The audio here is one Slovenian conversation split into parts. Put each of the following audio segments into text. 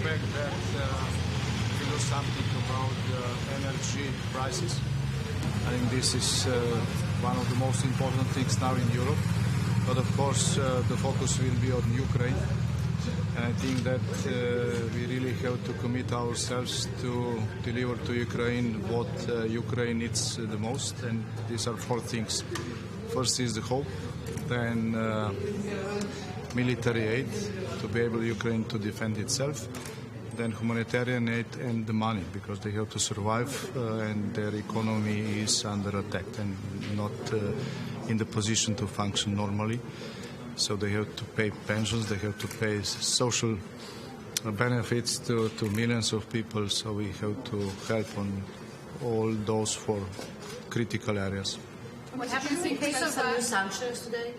expect that we do something about the energy prices. I think this is one of the most important things now in Europe. But of course, the focus will be on Ukraine. And I think that we really have to commit ourselves to deliver to Ukraine what Ukraine needs the most. And these are four things. First is the hope, then military aid to be able Ukraine to defend itself, then humanitarian aid and the money, because they have to survive and their economy is under attack and not in the position to function normally. So they have to pay pensions, they have to pay social benefits to millions of people. So we have to help on all those four critical areas. What happens in case of new sanctions today?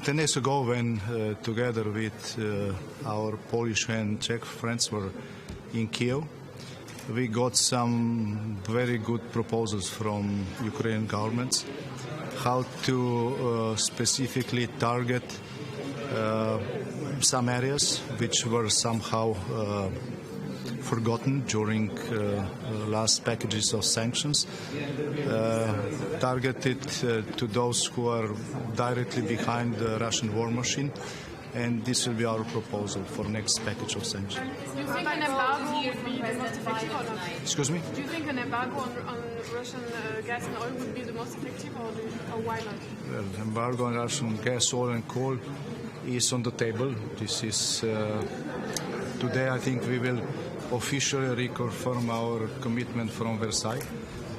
10 days ago, when together with our Polish and Czech friends were in Kiev, we got some very good proposals from Ukrainian governments how to specifically target some areas which were somehow forgotten during last packages of sanctions, targeted to those who are directly behind the Russian war machine, and this will be our proposal for next package of sanctions. Do you think an embargo would be the most effective or not? Excuse me? Do you think an embargo on Russian gas and oil would be the most effective, or why not? Well, embargo on Russian gas, oil and coal is on the table. This is today I think we will officially reconfirm our commitment from Versailles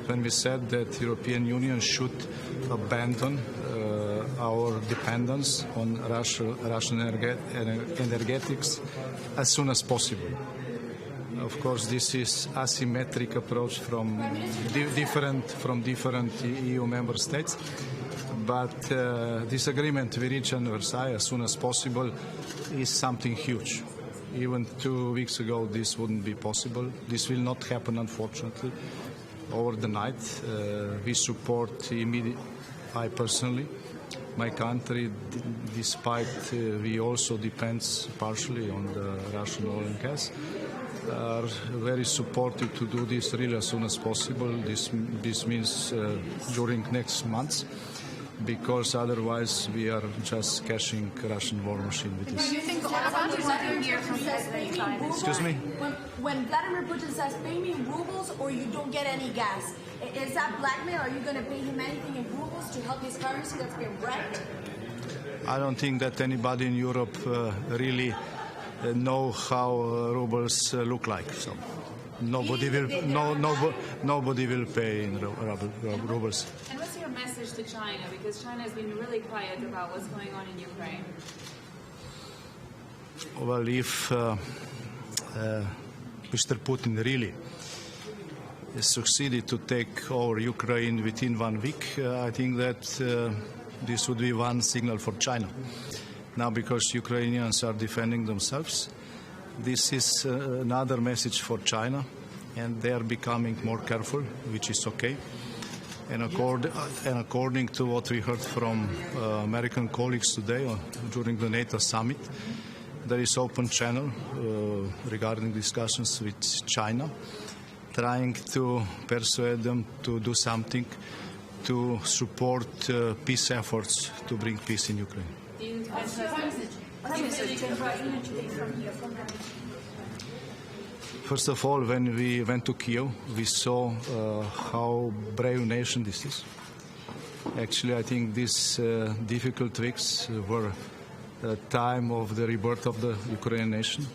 when we said that European Union should abandon our dependence on Russian energetics as soon as possible. Of course, this is asymmetric approach from different EU member states, but this agreement we reach in Versailles as soon as possible is something huge. Even 2 weeks ago, this wouldn't be possible. This will not happen, unfortunately, over the night. We support immediate. I personally, my country, despite we also depends partially on the Russian oil and gas, are very supportive to do this really as soon as possible. This means during next months, because otherwise we are just cashing Russian war machine with this. Do you think Excuse me? When Vladimir Putin says, pay me in rubles or you don't get any gas, is that blackmail? Are you going to pay him anything in rubles to help his currency that's been wrecked? I don't think that anybody in Europe really know how rubles look like. So nobody will pay in rubles. And what's your message to China? Because China has been really quiet about what's going on in Ukraine. Well, if Mr. Putin really succeeded to take over Ukraine within 1 week, I think that this would be one signal for China. Now, because Ukrainians are defending themselves, this is another message for China, and they are becoming more careful, which is okay. And according to what we heard from American colleagues today during the NATO summit, there is open channel regarding discussions with China, trying to persuade them to do something to support peace efforts to bring peace in Ukraine. First of all, when we went to Kiev, we saw how brave nation this is. Actually, I think these difficult weeks were a time of the rebirth of the Ukrainian nation.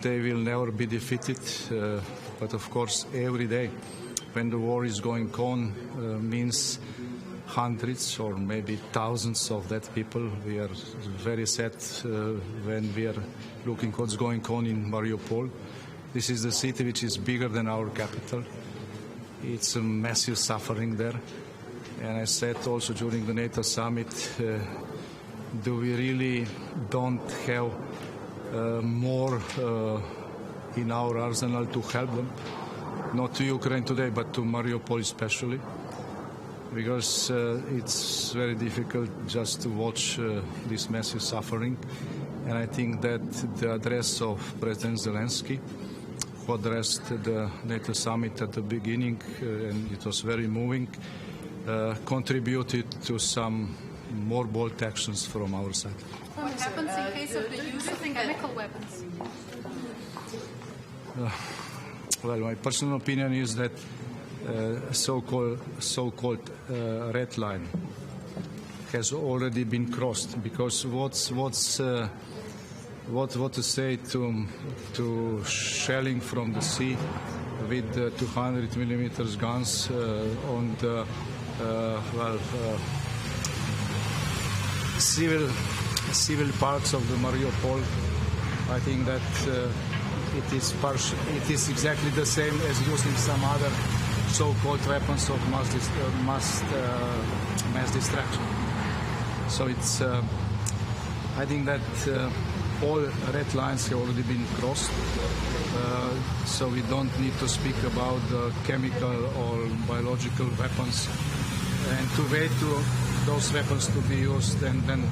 They will never be defeated, but of course, every day when the war is going on means hundreds or maybe thousands of dead people. We are very sad when we are looking what's going on in Mariupol. This is the city which is bigger than our capital. It's a massive suffering there. And I said also during the NATO summit, do we really don't have more in our arsenal to help them? Not to Ukraine today, but to Mariupol especially. Because it's very difficult just to watch this massive suffering. And I think that the address of President Zelensky, who addressed the NATO summit at the beginning, and it was very moving, contributed to some more bold actions from our side. What happens in case of the use of chemical weapons? Well, my personal opinion is that so-called red line has already been crossed, because what to say to shelling from the sea with 200 millimeters guns on the civil parts of the Mariupol. I think that it is exactly the same as using some other so-called weapons of mass destruction. So it's I think that all red lines have already been crossed, so we don't need to speak about chemical or biological weapons, and to wait to those weapons to be used and then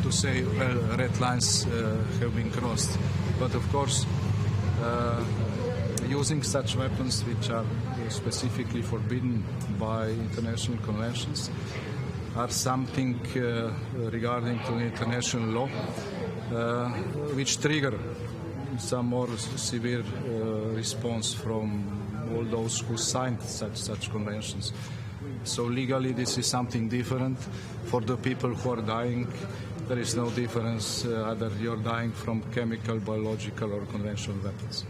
to say, well, red lines have been crossed. But of course, using such weapons, which are specifically forbidden by international conventions, are something regarding to international law, which trigger some more severe response from all those who signed such conventions. So legally this is something different. For the people who are dying, there is no difference either you're dying from chemical, biological or conventional weapons.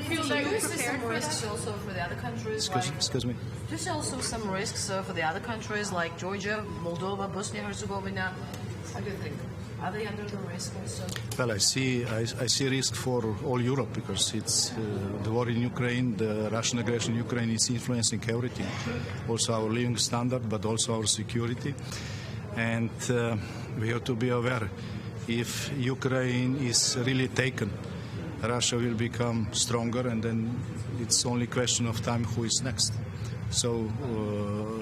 Do you see some risks also for the other countries? Excuse me? Do you see also some risks for the other countries like Georgia, Moldova, Bosnia-Herzegovina? What do you think? Are they under the risk also? Well, I see risk for all Europe, because it's the war in Ukraine, the Russian aggression in Ukraine is influencing everything, also our living standard, but also our security. And we have to be aware, if Ukraine is really taken, Russia will become stronger, and then it's only a question of time who is next. So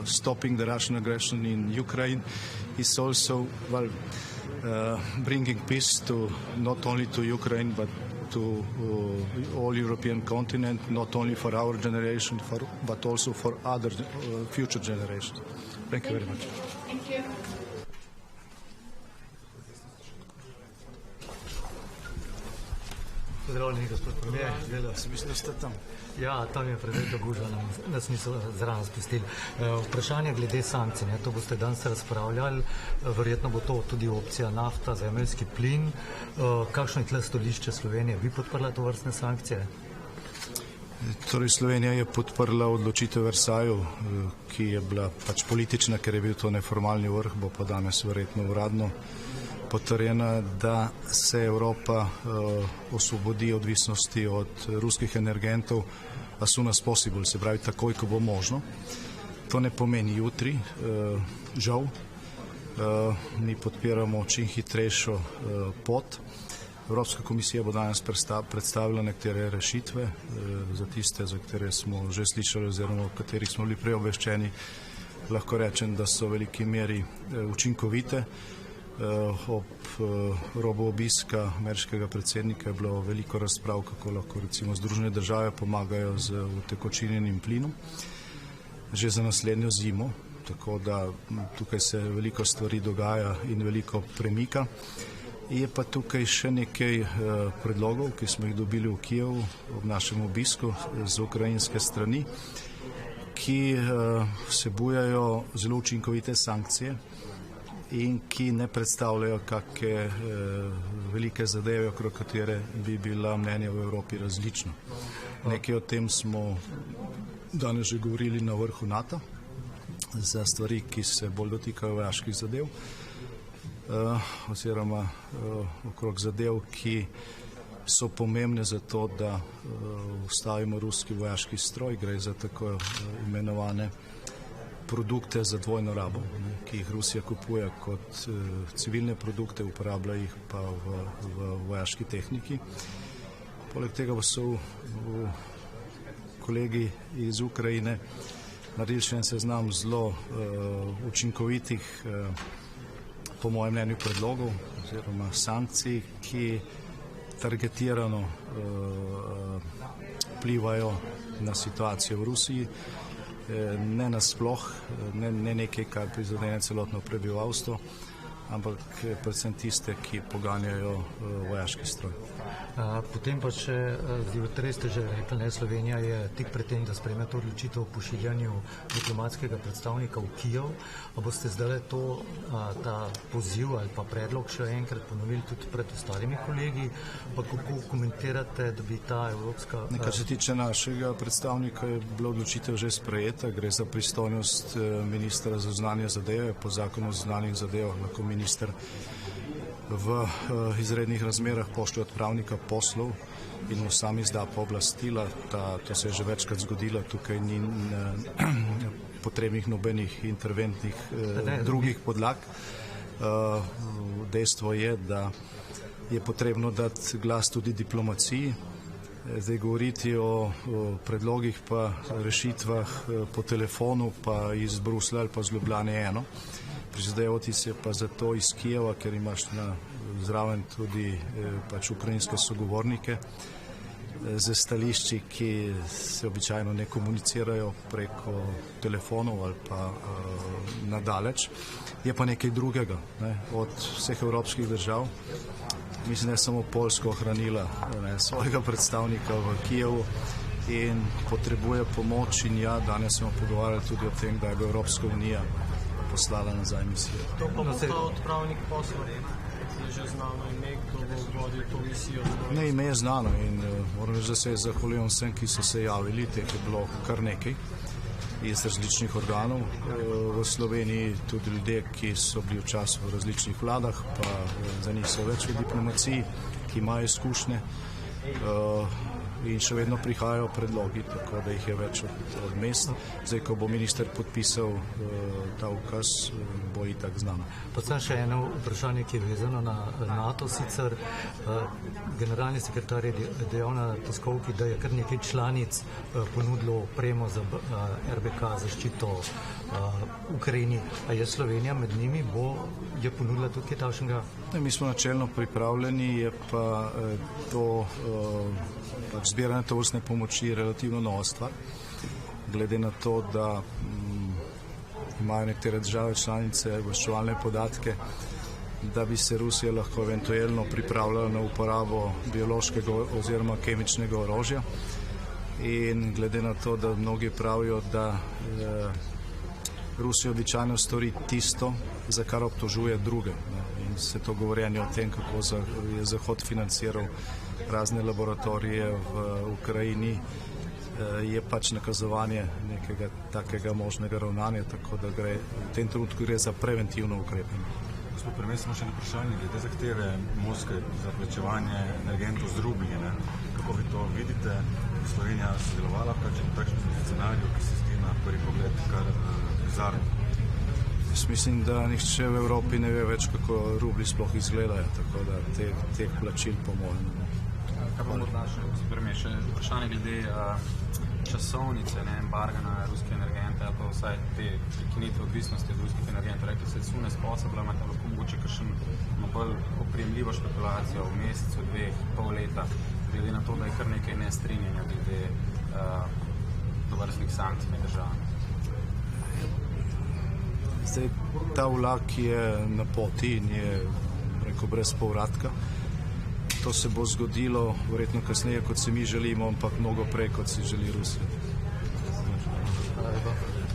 stopping the Russian aggression in Ukraine is also, well, bringing peace to not only to Ukraine but to all European continent, not only for our generation, but also for other future generations. Thank you very much. Thank you. Pozdravljeni, gospod premijer. Mislim, da ste tam. Ja, tam je predvsej gužva, nas niso zraven spustili. Vprašanje glede sankcij, to boste danes razpravljali, verjetno bo to tudi opcija nafta, zemeljski plin. Kakšno je tle stališče Slovenije? Bi podprla to vrstne sankcije? Torej, Slovenija je podprla odločitev Versailles, ki je bila pač politična, ker je bil to neformalni vrh, bo pa danes verjetno uradno potrjena, da se Evropa osvobodi odvisnosti od ruskih energentov as soon as possible, se pravi takoj, ko bo možno. To ne pomeni jutri, žal. Mi podpiramo čim hitrejšo pot. Evropska komisija bo danes predstavila nekatere rešitve, za tiste, za katere smo že slišali oziroma o katerih smo bili prej obveščeni. Lahko rečem, da so v veliki meri učinkovite. Ob robu obiska ameriškega predsednika je bilo veliko razprav, kako lahko recimo Združene države pomagajo z utekočinjenim plinom že za naslednjo zimo, tako da tukaj se veliko stvari dogaja in veliko premika. Je pa tukaj še nekaj predlogov, ki smo jih dobili v Kijevu ob našem obisku z ukrajinske strani, ki vsebujajo zelo učinkovite sankcije in ki ne predstavljajo kakšne velike zadeve, okrog katere bi bila mnenja v Evropi različna. Nekaj o tem smo danes že govorili na vrhu NATO za stvari, ki se bolj dotikajo vojaških zadev, oziroma okrog zadev, ki so pomembne za to, da ustavimo ruski vojaški stroj. Gre za tako imenovane produkte za dvojno rabo, ki jih Rusija kupuje kot civilne produkte, uporablja jih pa v vojaški tehniki. Poleg tega pa so kolegi iz Ukrajine naredili še en seznam zelo učinkovitih, po mojem mnenju, predlogov, oziroma sankcij, ki targetirano vplivajo na situacijo v Rusiji, ne nasploh, ne nekaj, kar prizadene celotno prebivalstvo, ampak predvsem tiste, ki poganjajo vojaški stroj. Potem pa še, zdaj ste že rekli, Slovenija je tik pred tem, da sprejme to odločitev o pošiljanju diplomatskega predstavnika v Kijev. A boste zdaj ta poziv ali pa predlog še enkrat ponovili tudi pred ostalimi kolegi? Pa kako komentirate, da bi ta evropska... Kar se tiče našega predstavnika, je bila odločitev že sprejeta. Gre za pristojnost ministra za zunanje zadeve. Po zakonu o zunanjih zadevah lahko minister v izrednih razmerah pošlje odpravnika poslov in mu sam izda pooblastila. To se je že večkrat zgodilo, tukaj ni potrebnih nobenih interventnih drugih podlag. Dejstvo je, da je potrebno dati glas tudi diplomaciji. Zdaj govoriti o predlogih pa rešitvah po telefonu pa iz Bruslja ali pa z Ljubljane eno. Prizadevati se pa zato iz Kijeva, ker imaš zraven tudi pač ukrajinske sogovornike z stališči, ki se običajno ne komunicirajo preko telefonov ali pa nadaleč. Je pa nekaj drugega. Od vseh evropskih držav, mislim, da je samo Poljska ohranila svojega predstavnika v Kijevu in potrebuje pomoč. In ja, danes smo pogovarjali tudi o tem, da je Evropska unija poslala nazaj misijo. To pa bo ta odpravnik poslov, je že znano ime, kdo bo vodil to misijo? Ne, ime je znano in moram reči, da se zahvaljujem vsem, ki so se javili, teh je bilo kar nekaj iz različnih organov v Sloveniji, tudi ljudje, ki so bili včasih v različnih vladah, pa za njih so več v diplomaciji, ki imajo izkušnje in še vedno prihajajo predlogi, tako da jih je več od mest. Zdaj, ko bo minister podpisal ta ukaz, bo itak znano. Pa sem še eno vprašanje, ki je vezano na NATO. Sicer generalni sekretar je dejal na tiskovki, da je kar nekaj članic ponudilo opremo za RBK zaščito Ukrajini. A je Slovenija med njimi? Je ponudila tudi kaj takšnega? Mi smo načelno pripravljeni, je pa to zbiranje tovrstne pomoči relativno nova stvar. Glede na to, da imajo nekatere države članice obveščevalne podatke, da bi se Rusija lahko eventualno pripravljala na uporabo biološkega oziroma kemičnega orožja. In glede na to, da mnogi pravijo, da Rusija običajno stori tisto, za kar obtožuje druge. In se to govorjenje o tem, kako je Zahod financiral razne laboratorije v Ukrajini, je pač nakazovanje nekega takega možnega ravnanja, tako da v tem trenutku gre za preventivno ukrepanje. Gospod premier, samo še eno vprašanje glede zahteve Moskve za plačevanje energentov z rublji. Kako vi to vidite? Slovenija sodelovala pač v takšnem scenariju, ki se zdi na prvi pogled kar bizarno? Jaz mislim, da nihče v Evropi ne ve več, kako rubli sploh izgledajo, tako da teh plačil po mojem. Kaj pa morda še vprašanje glede časovnice, embarga na ruske energente, ali pa vsaj te prekinitve odvisnosti od ruskih energentov. Rekli ste, soon as possible, imate lahko mogoče kakšen bolj oprijemljivo špekulacijo v mesecu, dveh, pol leta, glede na to, da je kar nekaj nestrinjanja glede tovrstnih sankcij med državami. Zdaj, ta vlak je na poti in je, rekel, brez povratka. To se bo zgodilo verjetno kasneje, kot si mi želimo, ampak mnogo prej, kot si želi Rusija.